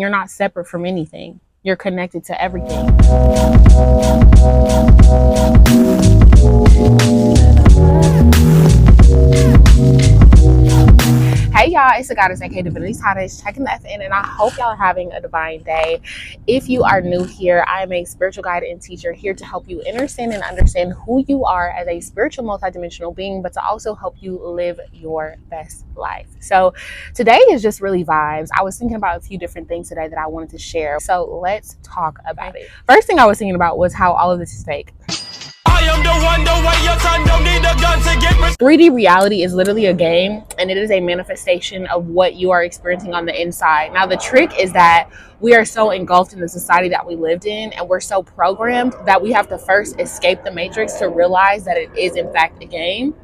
You're not separate from anything. You're connected to everything. Hey y'all, it's the goddess aka Divinity Goddess checking the FN, and I hope y'all are having a divine day. If you are new here, I am a spiritual guide and teacher here to help you understand who you are as a spiritual multidimensional being, but to also help you live your best life. So today is just really vibes. I was thinking about a few different things today that I wanted to share. So let's talk about it. First thing I was thinking about was how all of this is fake. I am the one, the way your son don't need a gun to get 3D reality is literally a game, and it is a manifestation of what you are experiencing on the inside. Now, the trick is that we are so engulfed in the society that we lived in, and we're so programmed that we have to first escape the matrix to realize that it is in fact a game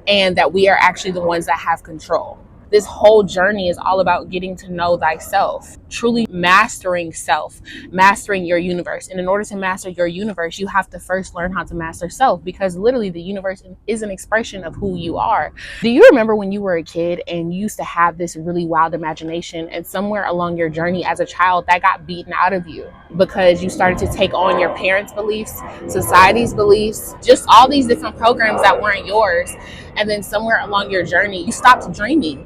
and that we are actually the ones that have control. This whole journey is all about getting to know thyself, truly mastering self, mastering your universe. And in order to master your universe, you have to first learn how to master self, because literally the universe is an expression of who you are. Do you remember when you were a kid and you used to have this really wild imagination, and somewhere along your journey as a child that got beaten out of you because you started to take on your parents' beliefs, society's beliefs, just all these different programs that weren't yours. And then somewhere along your journey, you stopped dreaming.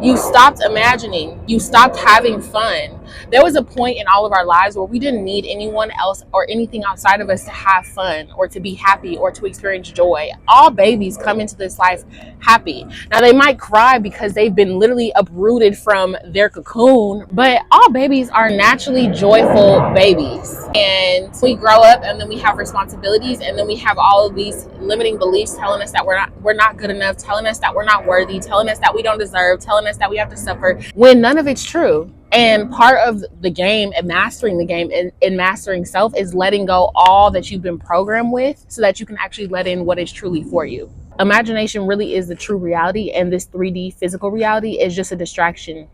You stopped imagining. You stopped having fun. There was a point in all of our lives where we didn't need anyone else or anything outside of us to have fun or to be happy or to experience joy. All babies come into this life happy. Now, they might cry because they've been literally uprooted from their cocoon, but all babies are naturally joyful babies. And we grow up, and then we have responsibilities, and then we have all of these limiting beliefs telling us that we're not good enough, telling us that we're not worthy, telling us that we don't deserve, telling us that we have to suffer, when none of it's true. And part of the game and mastering the game and mastering self is letting go all that you've been programmed with, so that you can actually let in what is truly for you. Imagination really is the true reality, and this 3D physical reality is just a distraction.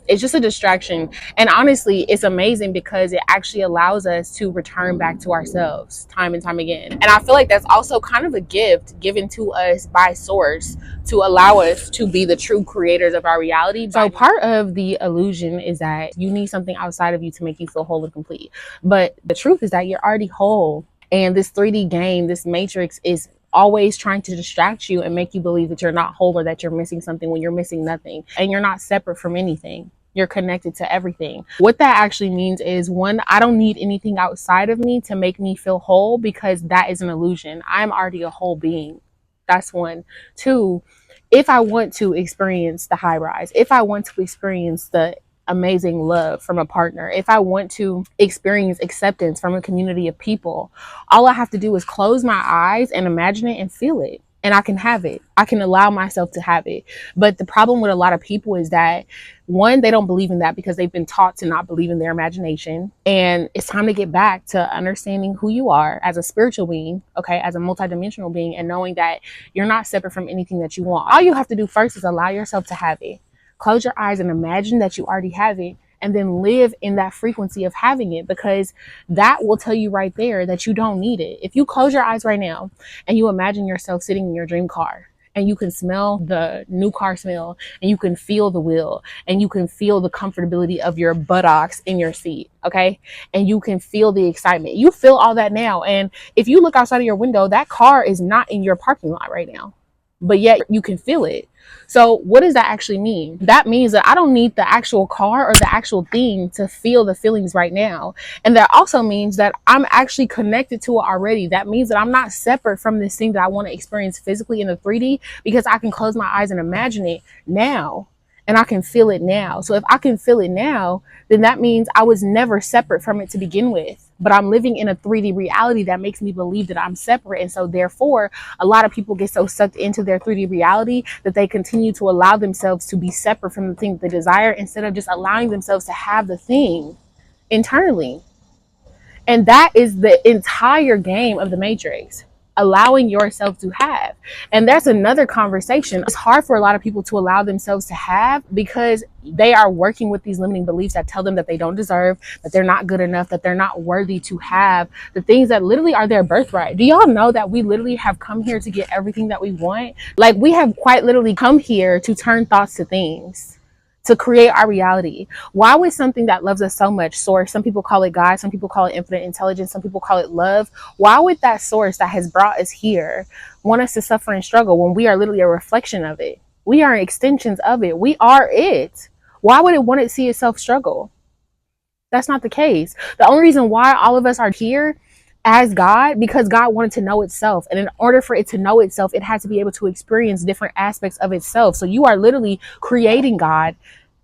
It's just a distraction. And honestly, it's amazing because it actually allows us to return back to ourselves time and time again. And I feel like that's also kind of a gift given to us by source to allow us to be the true creators of our reality. So part of the illusion is that you need something outside of you to make you feel whole and complete. But the truth is that you're already whole. And this 3D game, this matrix, is always trying to distract you and make you believe that you're not whole or that you're missing something when you're missing nothing. And you're not separate from anything. You're connected to everything. What that actually means is, one, I don't need anything outside of me to make me feel whole, because that is an illusion. I'm already a whole being. That's one. Two, if I want to experience the high rise, if I want to experience the amazing love from a partner, if I want to experience acceptance from a community of people, all I have to do is close my eyes and imagine it and feel it. And I can have it. I can allow myself to have it. But the problem with a lot of people is that, one, they don't believe in that because they've been taught to not believe in their imagination. And it's time to get back to understanding who you are as a spiritual being, okay, as a multidimensional being, and knowing that you're not separate from anything that you want. All you have to do first is allow yourself to have it. Close your eyes and imagine that you already have it, and then live in that frequency of having it, because that will tell you right there that you don't need it. If you close your eyes right now and you imagine yourself sitting in your dream car, and you can smell the new car smell, and you can feel the wheel, and you can feel the comfortability of your buttocks in your seat, okay? And you can feel the excitement. You feel all that now. And if you look outside of your window, that car is not in your parking lot right now, but yet you can feel it. So what does that actually mean? That means that I don't need the actual car or the actual thing to feel the feelings right now. And that also means that I'm actually connected to it already. That means that I'm not separate from this thing that I want to experience physically in the 3D, because I can close my eyes and imagine it now. And I can feel it now. So if I can feel it now, then that means I was never separate from it to begin with. But I'm living in a 3D reality that makes me believe that I'm separate. And so therefore, a lot of people get so sucked into their 3D reality that they continue to allow themselves to be separate from the thing that they desire, instead of just allowing themselves to have the thing internally. And that is the entire game of the Matrix. allowing yourself to have. And that's another conversation. It's hard for a lot of people to allow themselves to have because they are working with these limiting beliefs that tell them that they don't deserve, that they're not good enough, that they're not worthy to have the things that literally are their birthright. Do y'all know that we literally have come here to get everything that we want? Like, we have quite literally come here to turn thoughts to things, to create our reality. Why would something that loves us so much, source, some people call it God, some people call it infinite intelligence, some people call it love, why would that source that has brought us here want us to suffer and struggle when we are literally a reflection of it? We are extensions of it. We are it. Why would it want to see itself struggle? That's not the case. The only reason why all of us are here as God, because God wanted to know itself. And in order for it to know itself, it had to be able to experience different aspects of itself. So you are literally creating God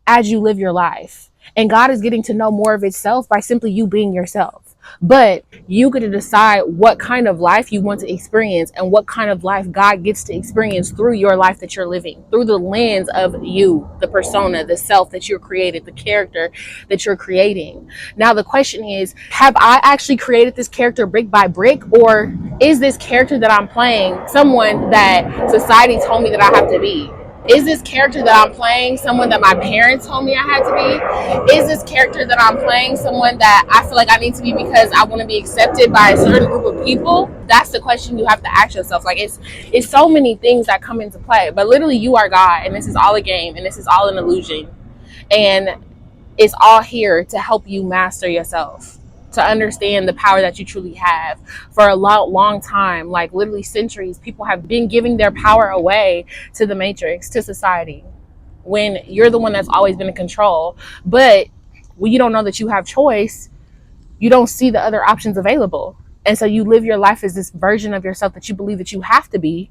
as you live your life. And God is getting to know more of itself by simply you being yourself. But you get to decide what kind of life you want to experience and what kind of life God gets to experience through your life that you're living, through the lens of you, the persona, the self that you're created, the character that you're creating. Now, the question is, have I actually created this character brick by brick, or is this character that I'm playing someone that society told me that I have to be? Is this character that I'm playing someone that my parents told me I had to be? Is this character that I'm playing someone that I feel like I need to be because I want to be accepted by a certain group of people? That's the question you have to ask yourself. Like, it's so many things that come into play, but literally you are God, and this is all a game, and this is all an illusion, and it's all here to help you master yourself, to understand the power that you truly have. For a long time, like literally centuries, people have been giving their power away to the matrix, to society, when you're the one that's always been in control. But when you don't know that you have choice, you don't see the other options available. And so you live your life as this version of yourself that you believe that you have to be,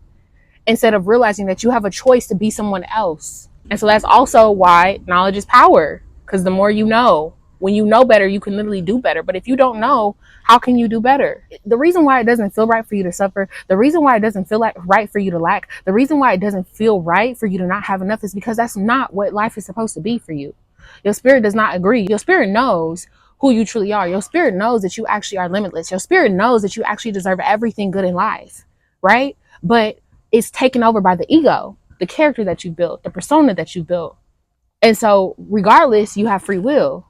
instead of realizing that you have a choice to be someone else. And so that's also why knowledge is power, because the more you know, when you know better, you can literally do better. But if you don't know, how can you do better? The reason why it doesn't feel right for you to suffer, the reason why it doesn't feel like right for you to lack, the reason why it doesn't feel right for you to not have enough is because that's not what life is supposed to be for you. Your spirit does not agree. Your spirit knows who you truly are. Your spirit knows that you actually are limitless. Your spirit knows that you actually deserve everything good in life, right? But it's taken over by the ego, the character that you built, the persona that you built. And so regardless, you have free will.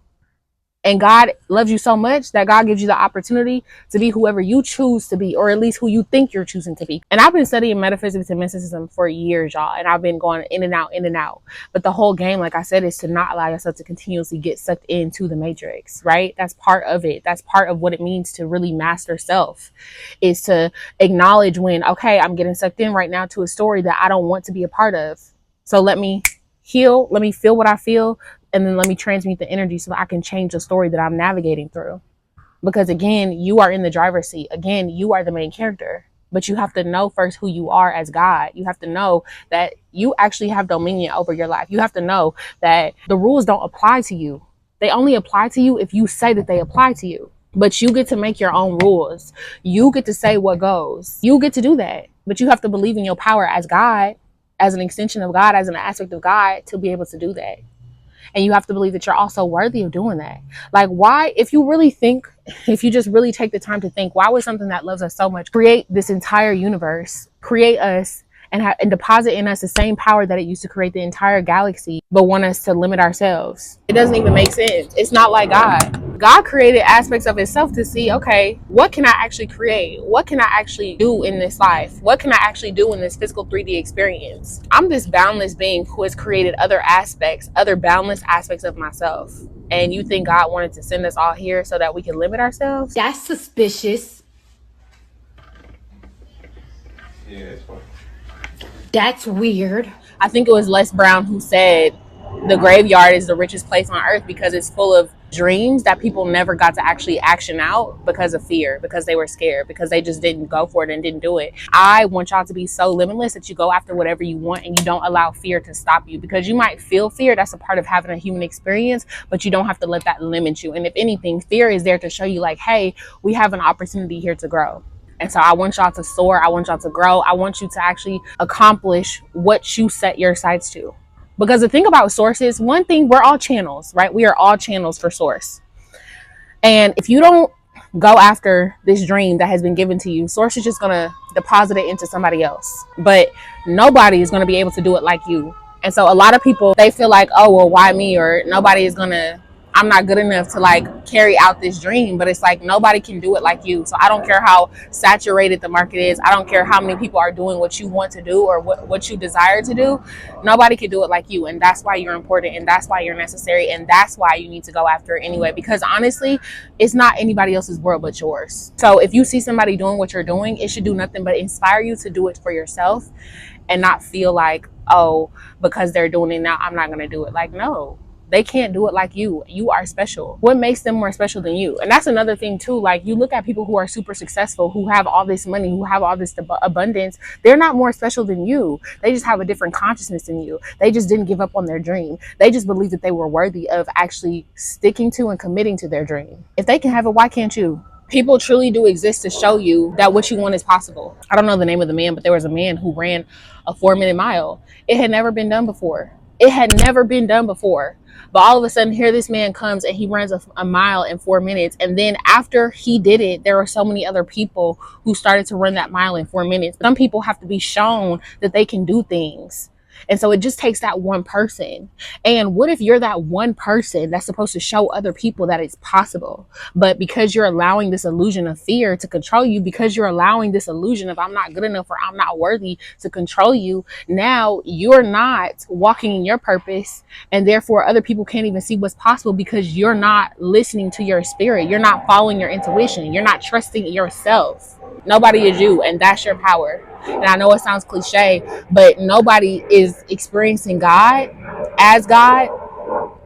And God loves you so much that God gives you the opportunity to be whoever you choose to be, or at least who you think you're choosing to be. And I've been studying metaphysics and mysticism for years, y'all. And I've been going in and out, in and out. But the whole game, like I said, is to not allow yourself to continuously get sucked into the matrix, right? That's part of it. That's part of what it means to really master self, is to acknowledge when, okay, I'm getting sucked in right now to a story that I don't want to be a part of. So let me heal, let me feel what I feel, and then let me transmute the energy so that I can change the story that I'm navigating through. Because again, you are in the driver's seat. Again, you are the main character. But you have to know first who you are as God. You have to know that you actually have dominion over your life. You have to know that the rules don't apply to you. They only apply to you if you say that they apply to you. But you get to make your own rules. You get to say what goes. You get to do that. But you have to believe in your power as God, as an extension of God, as an aspect of God, to be able to do that. And you have to believe that you're also worthy of doing that. Like, why, if you really think, if you just really take the time to think, why would something that loves us so much create this entire universe, create us, and deposit in us the same power that it used to create the entire galaxy, but want us to limit ourselves? It doesn't even make sense. It's not like God. God created aspects of himself to see, okay, what can I actually create? What can I actually do in this life? What can I actually do in this physical 3D experience? I'm this boundless being who has created other aspects, other boundless aspects of myself. And you think God wanted to send us all here so that we can limit ourselves? That's suspicious. Yeah, it's fine. That's weird. I think it was Les Brown who said the graveyard is the richest place on earth because it's full of dreams that people never got to actually action out because of fear, because they were scared, because they just didn't go for it and didn't do it. I want y'all to be so limitless that you go after whatever you want and you don't allow fear to stop you, because you might feel fear. That's a part of having a human experience, but you don't have to let that limit you. And if anything, fear is there to show you like, hey, we have an opportunity here to grow. And so I want y'all to soar. I want y'all to grow. I want you to actually accomplish what you set your sights to. Because the thing about source is, one thing, we're all channels, right? We are all channels for source. And if you don't go after this dream that has been given to you, source is just going to deposit it into somebody else. But nobody is going to be able to do it like you. And so a lot of people, they feel like, oh, well, why me? Or nobody is going to, I'm not good enough to like carry out this dream. But it's like nobody can do it like you. So I don't care how saturated the market is. I don't care how many people are doing what you want to do or what you desire to do. Nobody can do it like you. And that's why you're important. And that's why you're necessary. And that's why you need to go after it anyway. Because honestly, it's not anybody else's world but yours. So if you see somebody doing what you're doing, it should do nothing but inspire you to do it for yourself and not feel like, oh, because they're doing it now, I'm not going to do it. Like, no, they can't do it like you. You are special. What makes them more special than you? And that's another thing too. Like, you look at people who are super successful, who have all this money, who have all this abundance. They're not more special than you. They just have a different consciousness than you. They just didn't give up on their dream. They just believe that they were worthy of actually sticking to and committing to their dream. If they can have it, why can't you? People truly do exist to show you that what you want is possible. I don't know the name of the man, but there was a man who ran a 4-minute mile. It had never been done before. It had never been done before. But all of a sudden, here this man comes and he runs a mile in 4 minutes. And then after he did it, there were so many other people who started to run that mile in 4 minutes. Some people have to be shown that they can do things. And so it just takes that one person. And what if you're that one person that's supposed to show other people that it's possible? But because you're allowing this illusion of fear to control you, because you're allowing this illusion of I'm not good enough or I'm not worthy to control you, now you're not walking in your purpose. And therefore other people can't even see what's possible because you're not listening to your spirit. You're not following your intuition. You're not trusting yourself. Nobody is you, and that's your power. And I know it sounds cliche, but nobody is experiencing God as God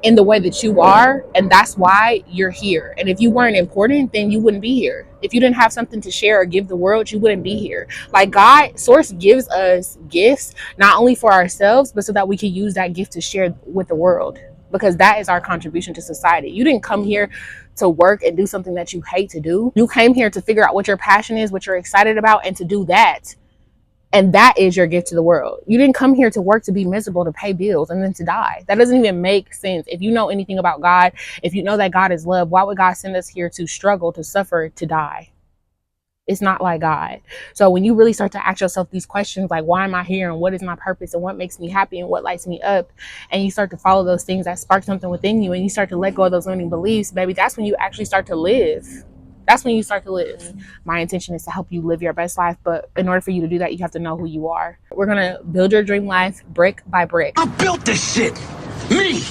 in the way that you are, and that's why you're here. And if you weren't important, then you wouldn't be here. If you didn't have something to share or give the world, you wouldn't be here. Like, God, Source gives us gifts not only for ourselves, but so that we can use that gift to share with the world, because that is our contribution to society. You didn't come here to work and do something that you hate to do. You came here to figure out what your passion is, what you're excited about, and to do that. And that is your gift to the world. You didn't come here to work to be miserable, to pay bills, and then to die. That doesn't even make sense. If you know anything about God, if you know that God is love, why would God send us here to struggle, to suffer, to die? It's not like God. So when you really start to ask yourself these questions, like, why am I here? And what is my purpose? And what makes me happy? And what lights me up? And you start to follow those things that spark something within you, and you start to let go of those limiting beliefs, baby, that's when you actually start to live. That's when you start to live. My intention is to help you live your best life. But in order for you to do that, you have to know who you are. We're going to build your dream life brick by brick. I built this shit. Me.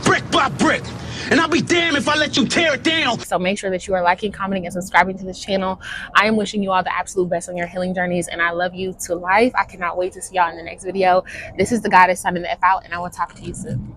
Brick by brick. And I'll be damned if I let you tear it down. So make sure that you are liking, commenting, and subscribing to this channel. I am wishing you all the absolute best on your healing journeys, and I love you to life. I cannot wait to see y'all in the next video. This is the goddess signing the F out, and I will talk to you soon.